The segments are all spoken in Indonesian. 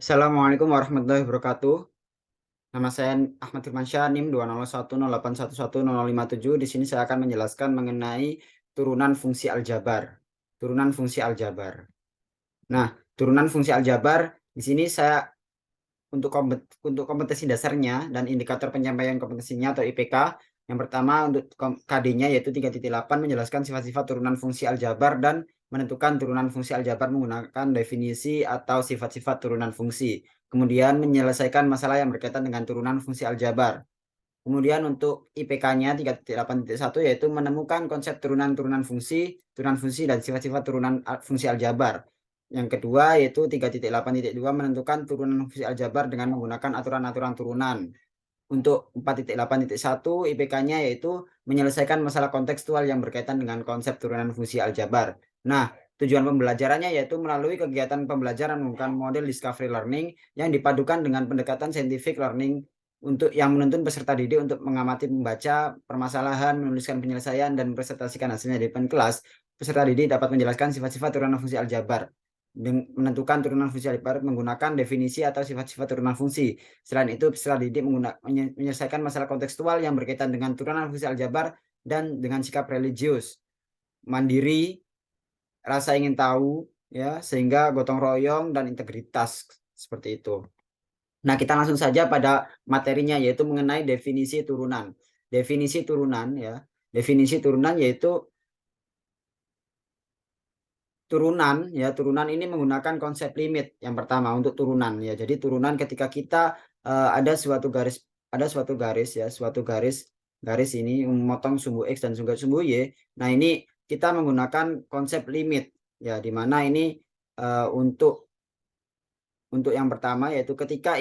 Assalamualaikum warahmatullahi wabarakatuh. Nama saya Ahmad Firmansyah, NIM 20108110057. Di sini saya akan menjelaskan mengenai turunan fungsi aljabar. Turunan fungsi aljabar. Nah, turunan fungsi aljabar di sini saya untuk kompetensi dasarnya dan indikator penyampaian kompetensinya atau IPK. Yang pertama untuk KD-nya yaitu 3.8 menjelaskan sifat-sifat turunan fungsi aljabar dan menentukan turunan fungsi aljabar menggunakan definisi atau sifat-sifat turunan fungsi. Kemudian menyelesaikan masalah yang berkaitan dengan turunan fungsi aljabar. Kemudian untuk IPK-nya 3.8.1 yaitu menemukan konsep turunan-turunan fungsi, dan sifat-sifat turunan fungsi aljabar. Yang kedua yaitu 3.8.2 menentukan turunan fungsi aljabar dengan menggunakan aturan-aturan turunan. Untuk 4.8.1 IPK-nya yaitu menyelesaikan masalah kontekstual yang berkaitan dengan konsep turunan fungsi aljabar. Nah, tujuan pembelajarannya yaitu melalui kegiatan pembelajaran menggunakan model discovery learning yang dipadukan dengan pendekatan scientific learning untuk yang menuntun peserta didik untuk mengamati, membaca permasalahan, menuliskan penyelesaian, dan mempresentasikan hasilnya di depan kelas. Peserta didik dapat menjelaskan sifat-sifat turunan fungsi aljabar, menentukan turunan fungsi aljabar menggunakan definisi atau sifat-sifat turunan fungsi. Selain itu, peserta didik menyelesaikan masalah kontekstual yang berkaitan dengan turunan fungsi aljabar dan dengan sikap religius, mandiri, rasa ingin tahu, ya, sehingga gotong royong dan integritas seperti itu. Nah, kita langsung saja pada materinya yaitu mengenai definisi turunan. Definisi turunan ya. Definisi turunan yaitu turunan ini menggunakan konsep limit yang pertama untuk turunan ya. Jadi turunan ketika kita ada suatu garis ini memotong sumbu X dan sumbu Y. Nah, ini kita menggunakan konsep limit ya, di mana ini untuk yang pertama yaitu ketika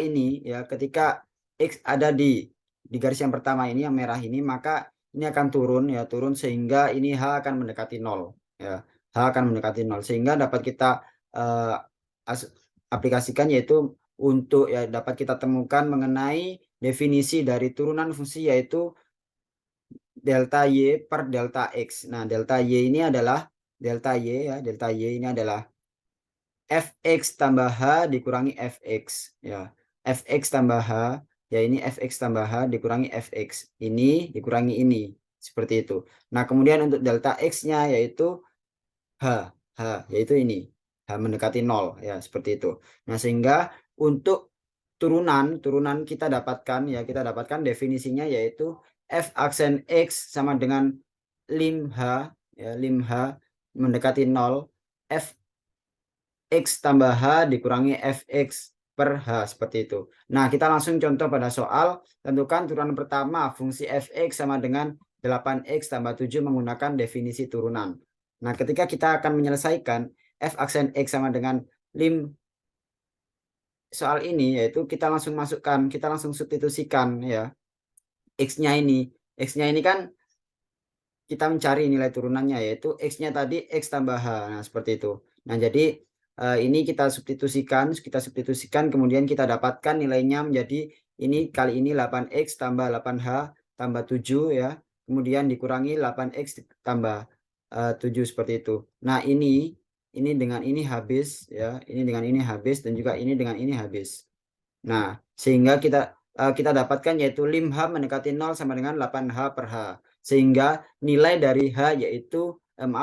X ada di garis yang pertama ini yang merah ini, maka ini akan turun sehingga ini H akan mendekati 0 ya. H akan mendekati 0 sehingga dapat kita uh, aplikasikan yaitu untuk ya dapat kita temukan mengenai definisi dari turunan fungsi yaitu delta Y per delta X. Nah, delta Y ini adalah delta Y ini adalah fx tambah h dikurangi fx ya. Fx tambah h ya, ini fx tambah h dikurangi fx. Ini dikurangi ini. Seperti itu. Nah, kemudian untuk delta x-nya yaitu h yaitu ini. H mendekati 0 ya, seperti itu. Nah, sehingga untuk turunan kita dapatkan definisinya yaitu f aksen x sama dengan lim h ya, lim h mendekati 0, f X tambah H dikurangi Fx per H, seperti itu. Nah, kita langsung contoh pada soal. Tentukan turunan pertama fungsi Fx sama dengan 8x tambah 7 menggunakan definisi turunan. Nah, ketika kita akan menyelesaikan f aksen X sama dengan lim soal ini, yaitu kita langsung substitusikan ya. X-nya ini kan kita mencari nilai turunannya, yaitu X-nya tadi X tambah H. Nah, seperti itu. Nah, jadi ini kita substitusikan, kemudian kita dapatkan nilainya menjadi ini kali ini 8x tambah 8h tambah 7 ya. Kemudian dikurangi 8x tambah 7 seperti itu. Nah, ini dengan ini habis ya, ini dengan ini habis dan juga ini dengan ini habis. Nah, sehingga kita dapatkan yaitu lim H mendekati 0 sama dengan 8H per H. Sehingga nilai dari H yaitu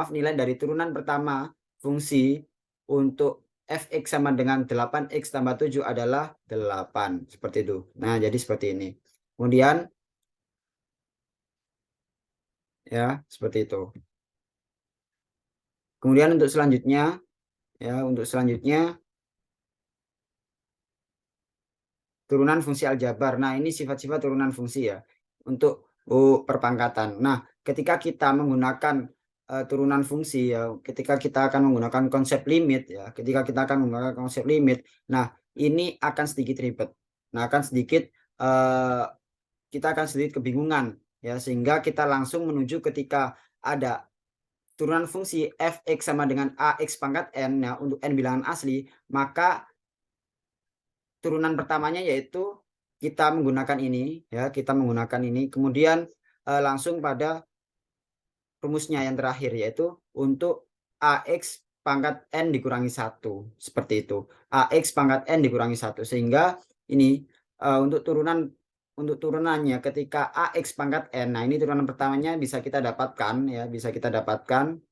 nilai dari turunan pertama fungsi untuk fx sama dengan 8x tambah 7 adalah 8. Seperti itu. Nah, jadi seperti ini. Kemudian ya, seperti itu. Kemudian untuk selanjutnya turunan fungsi aljabar. Nah, ini sifat-sifat turunan fungsi ya untuk perpangkatan. Nah, ketika kita menggunakan turunan fungsi ya, ketika kita akan menggunakan konsep limit ya, nah ini akan sedikit ribet. Nah, kita akan sedikit kebingungan ya, sehingga kita langsung menuju ketika ada turunan fungsi fx sama dengan ax pangkat n ya, untuk n bilangan asli, maka turunan pertamanya yaitu kita menggunakan ini, kemudian langsung pada rumusnya yang terakhir yaitu untuk ax pangkat N dikurangi 1. Seperti itu. AX pangkat N dikurangi 1. Sehingga ini untuk turunannya ketika AX pangkat N. Nah, ini turunan pertamanya bisa kita dapatkan ya, bisa kita dapatkan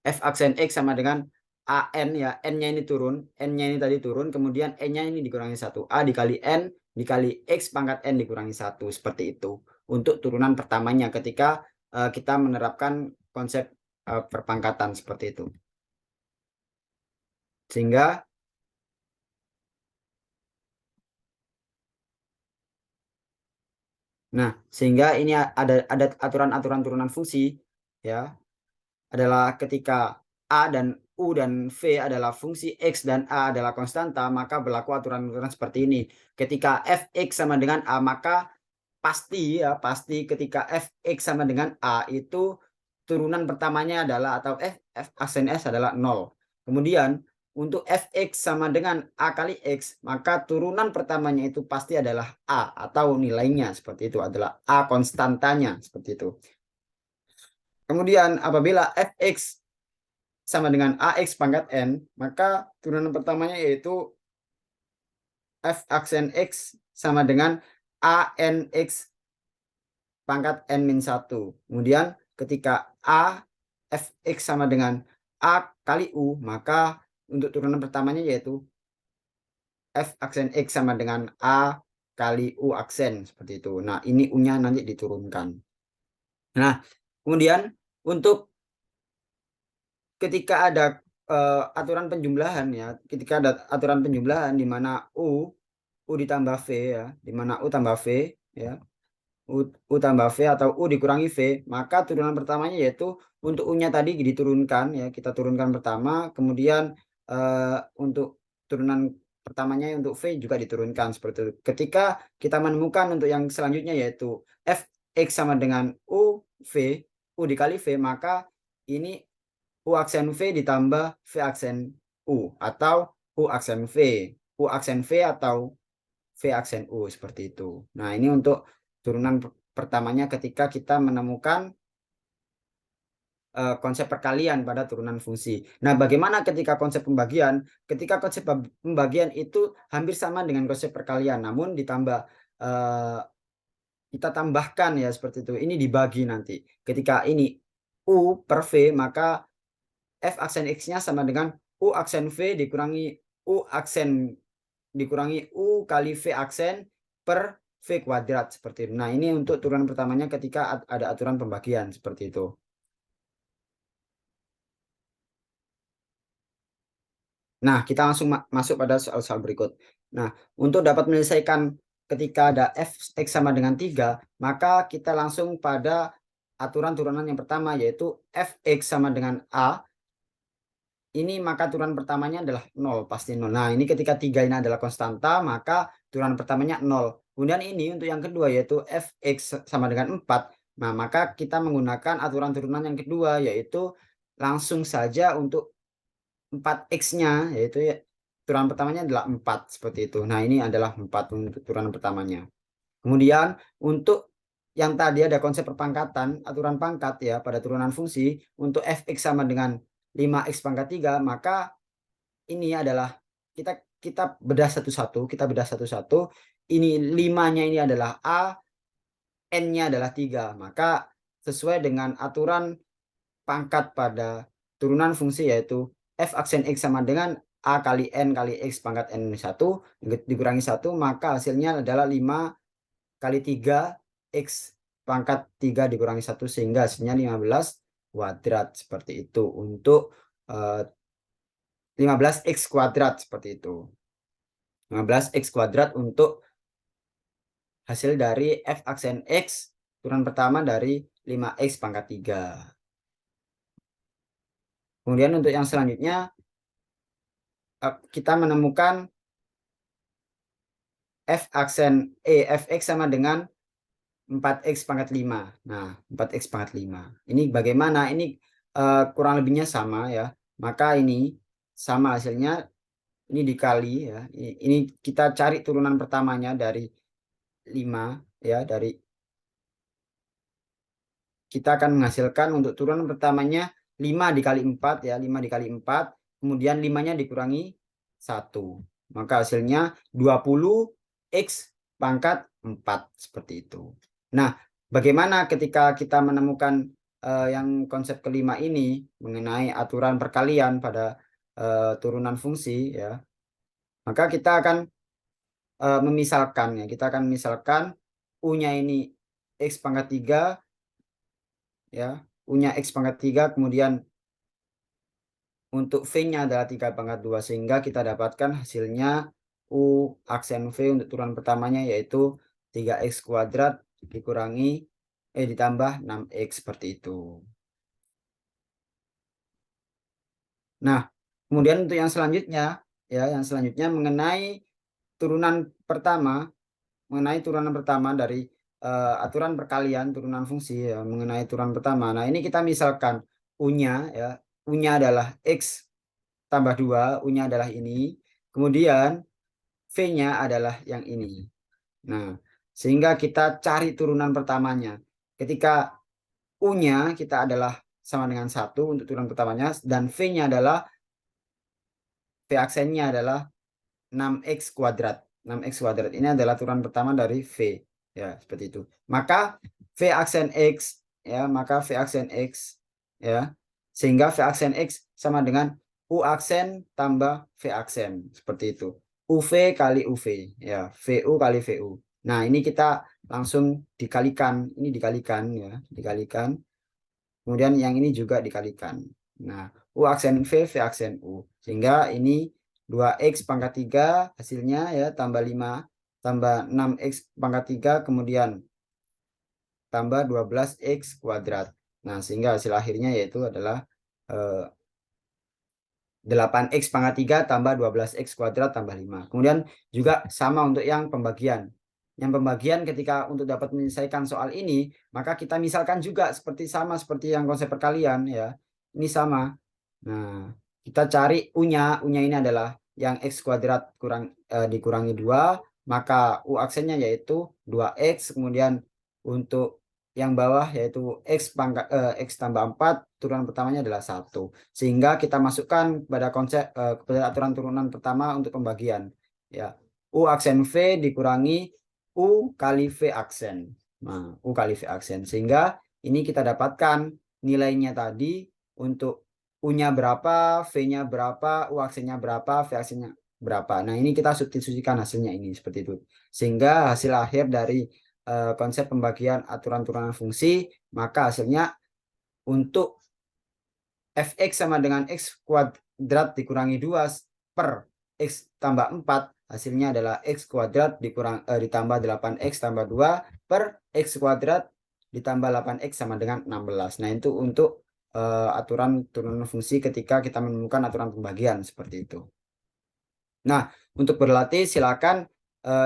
f aksen X sama dengan AN ya, N-nya ini turun, N-nya ini tadi turun, kemudian N-nya ini dikurangi 1. A dikali N dikali X pangkat N dikurangi 1. Seperti itu. Untuk turunan pertamanya ketika kita menerapkan konsep perpangkatan seperti itu. Sehingga ini ada aturan-aturan turunan fungsi ya, adalah ketika A dan U dan V adalah fungsi X dan A adalah konstanta, maka berlaku aturan-aturan seperti ini. Ketika Fx sama dengan A, maka pasti ketika Fx sama dengan A itu turunan pertamanya adalah atau f aksen S adalah 0. Kemudian untuk Fx sama dengan A kali X, maka turunan pertamanya itu pasti adalah A atau nilainya seperti itu adalah A konstantanya seperti itu. Kemudian apabila Fx sama dengan AX pangkat N, maka turunan pertamanya yaitu F aksen X sama dengan ANX pangkat N-1. Kemudian ketika Fx sama dengan A kali U, maka untuk turunan pertamanya yaitu F aksen X sama dengan A kali U aksen seperti itu. Nah, ini U-nya nanti diturunkan. Nah, kemudian untuk ketika ada aturan penjumlahan ya, ketika ada aturan penjumlahan di mana U ditambah V ya, di mana U tambah V ya, U tambah V atau U dikurangi V, maka turunan pertamanya yaitu untuk U-nya tadi diturunkan ya, kita turunkan pertama, kemudian untuk turunan pertamanya untuk V juga diturunkan seperti itu. Ketika kita menemukan untuk yang selanjutnya yaitu Fx sama dengan U dikali V, maka ini U aksen V ditambah V aksen U atau U aksen V. U aksen V atau V aksen U seperti itu. Nah, ini untuk turunan pertamanya ketika kita menemukan konsep perkalian pada turunan fungsi. Nah, bagaimana ketika konsep pembagian? Ketika konsep pembagian itu hampir sama dengan konsep perkalian, namun ditambah kita tambahkan ya seperti itu. Ini dibagi nanti. Ketika ini U per V, maka F aksen X-nya sama dengan U aksen V dikurangi U kali V aksen per V kuadrat seperti itu. Nah, ini untuk turunan pertamanya ketika ada aturan pembagian seperti itu. Nah, kita langsung masuk pada soal-soal berikut. Nah, untuk dapat menyelesaikan ketika ada Fx sama dengan 3, maka kita langsung pada aturan turunan yang pertama yaitu Fx sama dengan A. Ini maka turunan pertamanya adalah 0, pasti 0. Nah, ini ketika 3 ini adalah konstanta, maka turunan pertamanya 0. Kemudian ini untuk yang kedua yaitu Fx sama dengan 4. Nah, maka kita menggunakan aturan turunan yang kedua yaitu langsung saja untuk 4x-nya yaitu ya, turunan pertamanya adalah 4 seperti itu. Nah, ini adalah 4 untuk turunan pertamanya. Kemudian untuk yang tadi ada konsep perpangkatan, aturan pangkat ya pada turunan fungsi untuk Fx sama dengan 5x pangkat 3, maka ini adalah kita bedah satu-satu. Ini 5-nya ini adalah A, N-nya adalah 3. Maka sesuai dengan aturan pangkat pada turunan fungsi yaitu F aksen X sama dengan A kali N kali X pangkat N-1 dikurangi 1, maka hasilnya adalah 5 kali 3 X pangkat 3 dikurangi 1 sehingga hasilnya 15 kuadrat seperti itu untuk 15x kuadrat seperti itu. 15x kuadrat untuk hasil dari F aksen X turunan pertama dari 5x pangkat 3. Kemudian untuk yang selanjutnya kita menemukan Fx sama dengan 4x pangkat 5. Nah, 4x pangkat 5. Ini bagaimana? Ini kurang lebihnya sama ya. Maka ini sama hasilnya, ini dikali ya. Ini kita cari turunan pertamanya dari 5 ya, kita akan menghasilkan untuk turunan pertamanya 5 dikali 4 ya, 5 dikali 4, kemudian 5-nya dikurangi 1. Maka hasilnya 20x pangkat 4 seperti itu. Nah, bagaimana ketika kita menemukan yang konsep kelima ini mengenai aturan perkalian pada turunan fungsi ya. Maka kita akan memisalkan ya, kita akan misalkan U-nya ini X pangkat 3 ya, U-nya X pangkat 3, kemudian untuk V-nya adalah 3 pangkat 2, sehingga kita dapatkan hasilnya U aksen V untuk turunan pertamanya yaitu 3x kuadrat dikurangi ditambah 6x seperti itu. Nah, kemudian untuk yang selanjutnya ya, yang selanjutnya mengenai turunan pertama dari aturan perkalian turunan fungsi ya, mengenai turunan pertama. Nah, ini kita misalkan U-nya ya, U-nya adalah X tambah 2, U-nya adalah ini. Kemudian V-nya adalah yang ini. Nah, sehingga kita cari turunan pertamanya. Ketika U-nya kita adalah sama dengan 1 untuk turunan pertamanya, dan V-nya adalah, V aksennya adalah 6x kuadrat. 6x kuadrat ini adalah turunan pertama dari V. Ya, seperti itu. Maka V aksen X ya, maka V aksen X ya. Sehingga V aksen X sama dengan U aksen tambah V aksen, seperti itu. UV kali UV ya, VU kali VU. Nah, ini kita langsung dikalikan, ini dikalikan ya, dikalikan. Kemudian yang ini juga dikalikan. Nah, U aksen V, V aksen U. Sehingga ini 2x pangkat 3 hasilnya ya, tambah 5 tambah 6x pangkat 3, kemudian tambah 12x kuadrat. Nah, sehingga hasil akhirnya yaitu adalah 8x pangkat 3 tambah 12x kuadrat tambah 5. Kemudian juga sama untuk yang pembagian. Yang pembagian ketika untuk dapat menyelesaikan soal ini, maka kita misalkan juga sama seperti yang konsep perkalian ya. Ini sama. Nah, kita cari U-nya. U-nya ini adalah yang x kuadrat dikurangi 2, maka U aksennya yaitu 2x, kemudian untuk yang bawah yaitu x tambah 4, turunan pertamanya adalah 1. Sehingga kita masukkan pada konsep kepada aturan turunan pertama untuk pembagian ya. U aksen V dikurangi U kali V aksen. Nah, U kali V aksen. Sehingga ini kita dapatkan nilainya tadi untuk U-nya berapa, V-nya berapa, U aksennya berapa, V aksennya berapa. Nah, ini kita substitusikan hasilnya ini seperti itu. Sehingga hasil akhir dari konsep pembagian aturan turunan fungsi, maka hasilnya untuk fx sama dengan x kuadrat dikurangi 2 per x tambah 4, hasilnya adalah x kuadrat ditambah 8x tambah 2 per x kuadrat ditambah 8x sama dengan 16. Nah, itu untuk aturan turunan fungsi ketika kita menemukan aturan pembagian seperti itu. Nah, untuk berlatih silakan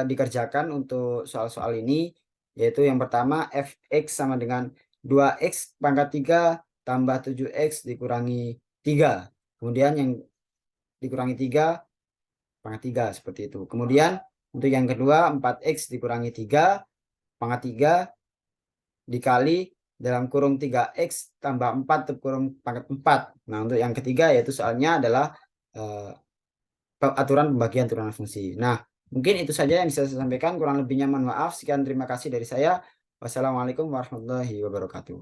dikerjakan untuk soal-soal ini, yaitu yang pertama fx sama dengan 2x pangkat 3 tambah 7x dikurangi 3. Kemudian yang dikurangi 3 pangkat 3 seperti itu. Kemudian untuk yang kedua 4x dikurangi 3 pangkat 3 dikali dalam kurung 3x tambah 4 kurung pangkat 4. Nah, untuk yang ketiga yaitu soalnya adalah aturan pembagian turunan fungsi. Nah, mungkin itu saja yang bisa saya sampaikan. Kurang lebihnya mohon maaf. Sekian, terima kasih dari saya. Wassalamualaikum warahmatullahi wabarakatuh.